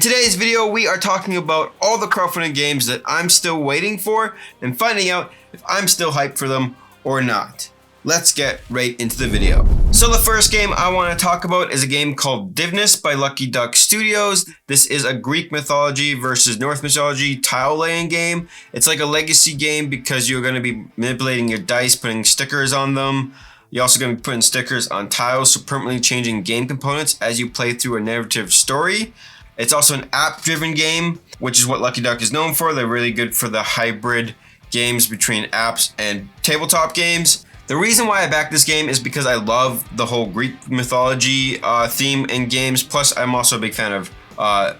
today's video, we are talking about all the crowdfunding games that I'm still waiting for and finding out if I'm still hyped for them or not. Let's get right into the video. So the first game I want to talk about is a game called Divinus by Lucky Duck Studios. This is a Greek mythology versus Norse mythology tile laying game. It's like a legacy game because you're going to be manipulating your dice, putting stickers on them. You're also going to be putting stickers on tiles, so permanently changing game components as you play through a narrative story. It's also an app-driven game, which is what Lucky Duck is known for. They're really good for the hybrid games between apps and tabletop games. The reason why I backed this game is because I love the whole Greek mythology theme in games. Plus, I'm also a big fan of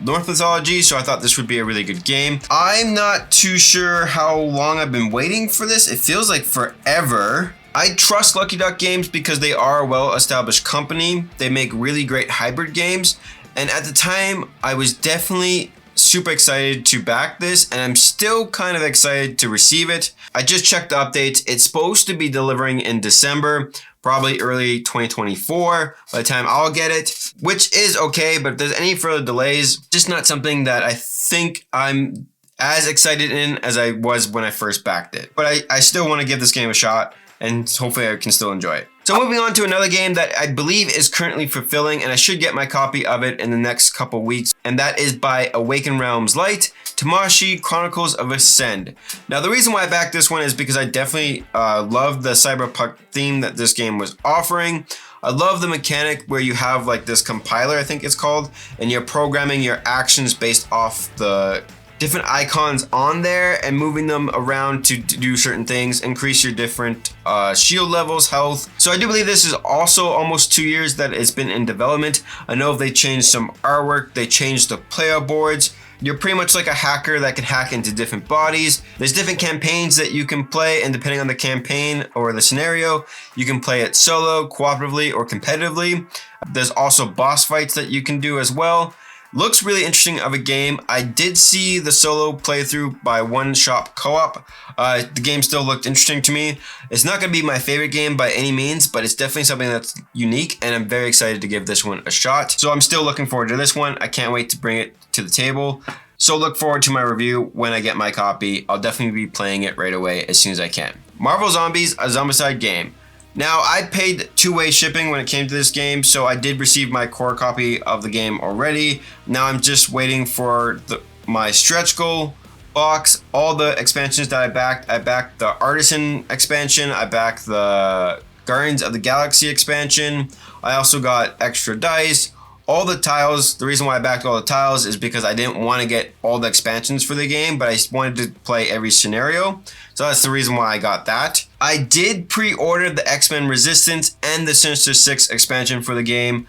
Norse mythology, so I thought this would be a really good game. I'm not too sure how long I've been waiting for this. It feels like forever. I trust Lucky Duck Games because they are a well-established company. They make really great hybrid games. And at the time, I was definitely super excited to back this, and I'm still kind of excited to receive it. I just checked the updates. It's supposed to be delivering in December, probably early 2024 by the time I'll get it, which is okay, but if there's any further delays, just not something that I think I'm as excited in as I was when I first backed it. But I still want to give this game a shot, and hopefully I can still enjoy it. So moving on to another game that I believe is currently fulfilling, and I should get my copy of it in the next couple weeks, and that is by Awaken Realms Light, Tamashii Chronicles of Ascend. Now the reason why I backed this one is because I definitely love the cyberpunk theme that this game was offering. I love the mechanic where you have like this compiler, I think it's called, and you're programming your actions based off the different icons on there and moving them around to do certain things, increase your different shield levels, health. So I do believe this is also almost 2 years that it's been in development. I know they changed some artwork, they changed the player boards. You're pretty much like a hacker that can hack into different bodies. There's different campaigns that you can play, and depending on the campaign or the scenario, you can play it solo, cooperatively, or competitively. There's also boss fights that you can do as well. Looks really interesting of a game. I did see the solo playthrough by One Shop Co-op. The game still looked interesting to me. It's not going to be my favorite game by any means, but it's definitely something that's unique, and I'm very excited to give this one a shot. So I'm still looking forward to this one. I can't wait to bring it to the table. So look forward to my review when I get my copy. I'll definitely be playing it right away as soon as I can. Marvel Zombies, a zombicide game. Now, I paid two-way shipping when it came to this game, so I did receive my core copy of the game already. Now I'm just waiting for my stretch goal box, all the expansions that I backed. I backed the Artisan expansion, I backed the Guardians of the Galaxy expansion. I also got extra dice, all the tiles. The reason why I backed all the tiles is because I didn't want to get all the expansions for the game, but I wanted to play every scenario. So that's the reason why I got that. I did pre-order the X-Men Resistance and the Sinister Six expansion for the game.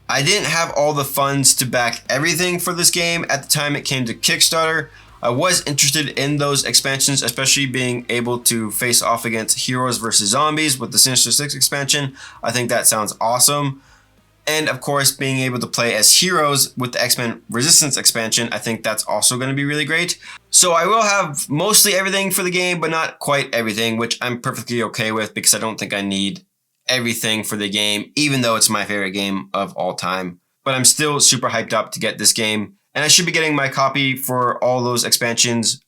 I didn't have all the funds to back everything for this game at the time it came to Kickstarter. I was interested in those expansions, especially being able to face off against heroes versus zombies with the Sinister Six expansion. I think that sounds awesome. And of course, being able to play as heroes with the X-Men Resistance expansion, I think that's also going to be really great. So I will have mostly everything for the game, but not quite everything, which I'm perfectly okay with because I don't think I need everything for the game, even though it's my favorite game of all time. But I'm still super hyped up to get this game, and I should be getting my copy for all those expansions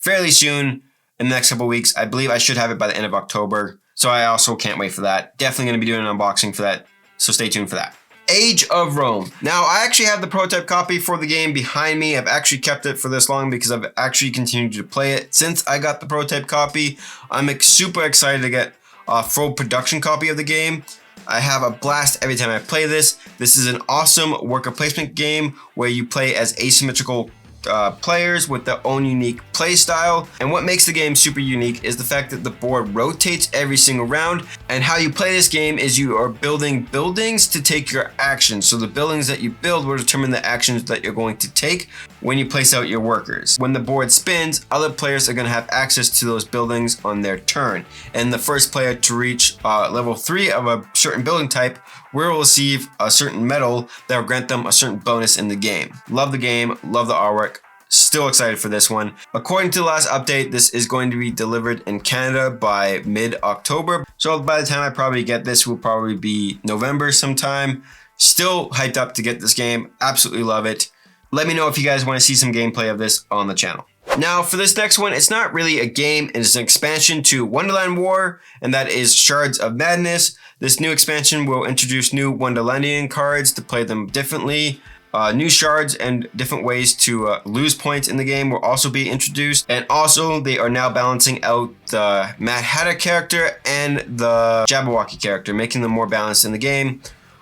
fairly soon in the next couple weeks. I believe I should have it by the end of October, so I also can't wait for that. Definitely going to be doing an unboxing for that. So stay tuned for that. Age of Rome. Now, I actually have the prototype copy for the game behind me. I've actually kept it for this long because I've actually continued to play it since I got the prototype copy. I'm super excited to get a full production copy of the game. I have a blast every time I play this. This is an awesome worker placement game where you play as asymmetrical players with their own unique play style. And what makes the game super unique is the fact that the board rotates every single round, and how you play this game is you are building buildings to take your actions. So the buildings that you build will determine the actions that you're going to take when you place out your workers. When the board spins, other players are going to have access to those buildings on their turn, and the first player to reach level 3 of a certain building type will receive a certain medal that will grant them a certain bonus in the game. Love the game, love the artwork. Still excited for this one. According to the last update, this is going to be delivered in Canada by mid-October. So by the time I probably get this, will probably be November sometime. Still hyped up to get this game. Absolutely love it. Let me know if you guys want to see some gameplay of this on the channel. Now for this next one, it's not really a game, it's an expansion to Wonderland War, and that is Shards of Madness. This new expansion will introduce new Wonderlandian cards to play them differently. New shards and different ways to lose points in the game will also be introduced. And also they are now balancing out the Mad Hatter character and the Jabberwocky character, making them more balanced in the game.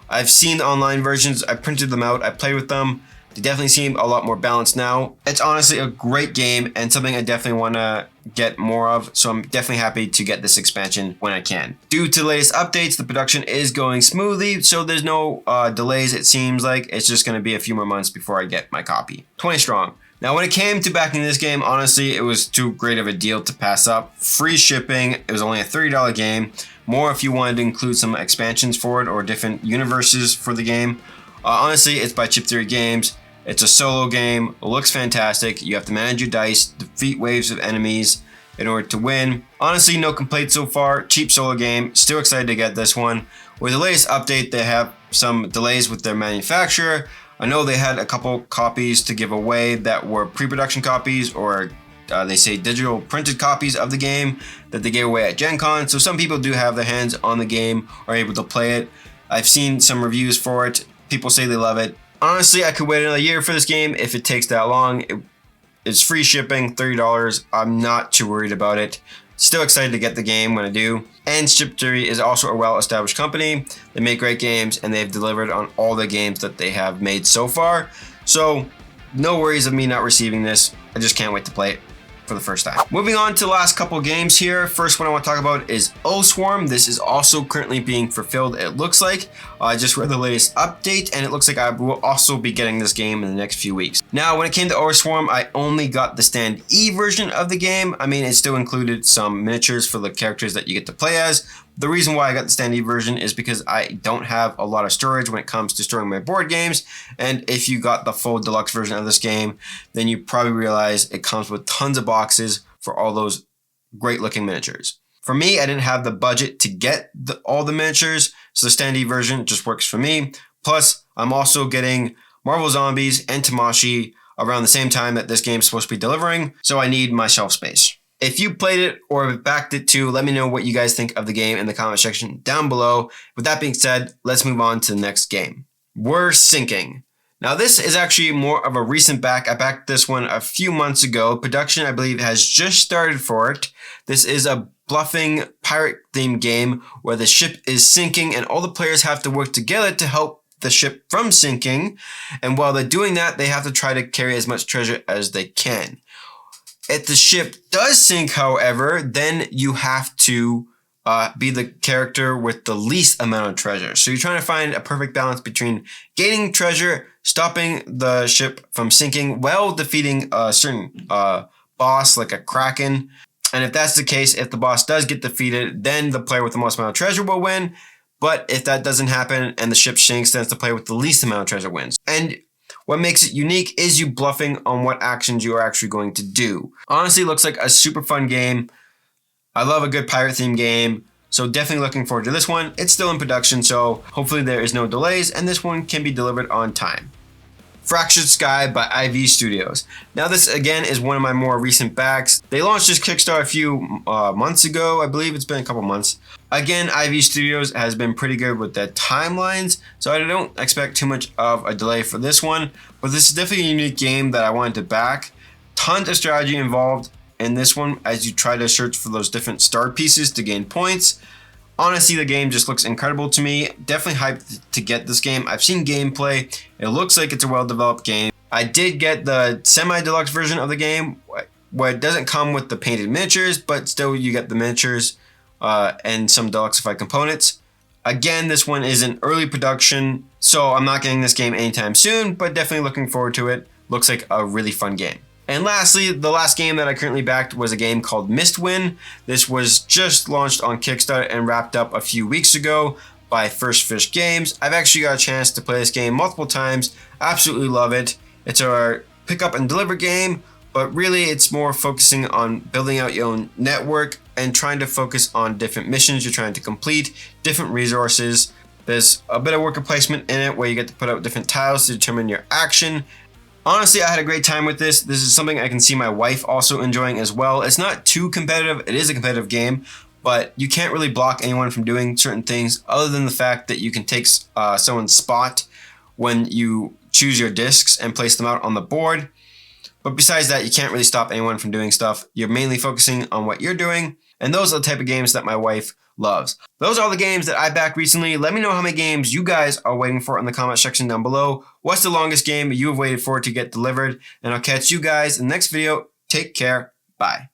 I've seen the online versions, I printed them out, I played with them. They definitely seem a lot more balanced now. It's honestly a great game and something I definitely want to get more of, so I'm definitely happy to get this expansion when I can. Due to the latest updates, the production is going smoothly, so there's no delays it seems like. It's just going to be a few more months before I get my copy. 20 strong. Now when it came to backing this game, honestly, it was too great of a deal to pass up. Free shipping, it was only a $30 game. More if you wanted to include some expansions for it or different universes for the game. Honestly, it's by Chip Theory Games. It's a solo game, it looks fantastic. You have to manage your dice, defeat waves of enemies in order to win. Honestly, no complaints so far. Cheap solo game, still excited to get this one. With the latest update, they have some delays with their manufacturer. I know they had a couple copies to give away that were pre-production copies, or they say digital printed copies of the game that they gave away at Gen Con. So some people do have their hands on the game, are able to play it. I've seen some reviews for it. People say they love it. Honestly, I could wait another year for this game if it takes that long. It's free shipping, $30. I'm not too worried about it. Still excited to get the game when I do. And Chip Theory is also a well-established company. They make great games and they've delivered on all the games that they have made so far. So no worries of me not receiving this. I just can't wait to play it for the first time. Moving on to the last couple games here. First one I want to talk about is Oathsworn. This is also currently being fulfilled, it looks like. I just read the latest update and it looks like I will also be getting this game in the next few weeks. Now when it came to Oathsworn, I only got the Stand E version of the game. I mean, it still included some miniatures for the characters that you get to play as. The reason why I got the Stand E version is because I don't have a lot of storage when it comes to storing my board games. And if you got the full deluxe version of this game, then you probably realize it comes with tons of boxes for all those great looking miniatures. For me, I didn't have the budget to get all the miniatures, so the Stand E version just works for me. Plus, I'm also getting Marvel Zombies and Tamashii around the same time that this game is supposed to be delivering, so I need my shelf space. If you played it or backed it too, let me know what you guys think of the game in the comment section down below. With that being said, let's move on to the next game. We're Sinking. Now this is actually more of a recent back. I backed this one a few months ago. Production, I believe, has just started for it. This is a bluffing pirate themed game where the ship is sinking and all the players have to work together to help the ship from sinking. And while they're doing that, they have to try to carry as much treasure as they can. If the ship does sink, however, then you have to be the character with the least amount of treasure. So you're trying to find a perfect balance between gaining treasure, stopping the ship from sinking, while defeating a certain boss like a kraken. And if that's the case, if the boss does get defeated, then the player with the most amount of treasure will win. But if that doesn't happen and the ship sinks, then it's the player with the least amount of treasure wins. And what makes it unique is you bluffing on what actions you are actually going to do. Honestly, looks like a super fun game. I love a good pirate themed game, so definitely looking forward to this one. It's still in production, so hopefully there is no delays and this one can be delivered on time. Fractured Sky by IV Studios. Now this again is one of my more recent backs. They launched this Kickstarter a few months ago. I believe it's been a couple months. Again, IV Studios has been pretty good with their timelines, so I don't expect too much of a delay for this one. But this is definitely a unique game that I wanted to back. Tons of strategy involved in this one as you try to search for those different star pieces to gain points. Honestly, the game just looks incredible to me. Definitely hyped to get this game. I've seen gameplay. It looks like it's a well-developed game. I did get the semi-deluxe version of the game where it doesn't come with the painted miniatures, but still you get the miniatures and some deluxeified components. Again, this one is in early production, so I'm not getting this game anytime soon, but definitely looking forward to it. Looks like a really fun game. And lastly, the last game that I currently backed was a game called Mistwind. This was just launched on Kickstarter and wrapped up a few weeks ago by First Fish Games. I've actually got a chance to play this game multiple times. Absolutely love it. It's a pick up and deliver game, but really it's more focusing on building out your own network and trying to focus on different missions you're trying to complete, different resources. There's a bit of worker placement in it where you get to put out different tiles to determine your action. Honestly, I had a great time with this. This is something I can see my wife also enjoying as well. It's not too competitive. It is a competitive game, but you can't really block anyone from doing certain things other than the fact that you can take someone's spot when you choose your discs and place them out on the board. But besides that, you can't really stop anyone from doing stuff. You're mainly focusing on what you're doing, and those are the type of games that my wife loves. Those are all the games that I backed recently. Let me know how many games you guys are waiting for in the comment section down below. What's the longest game you have waited for to get delivered? And I'll catch you guys in the next video. Take care. Bye.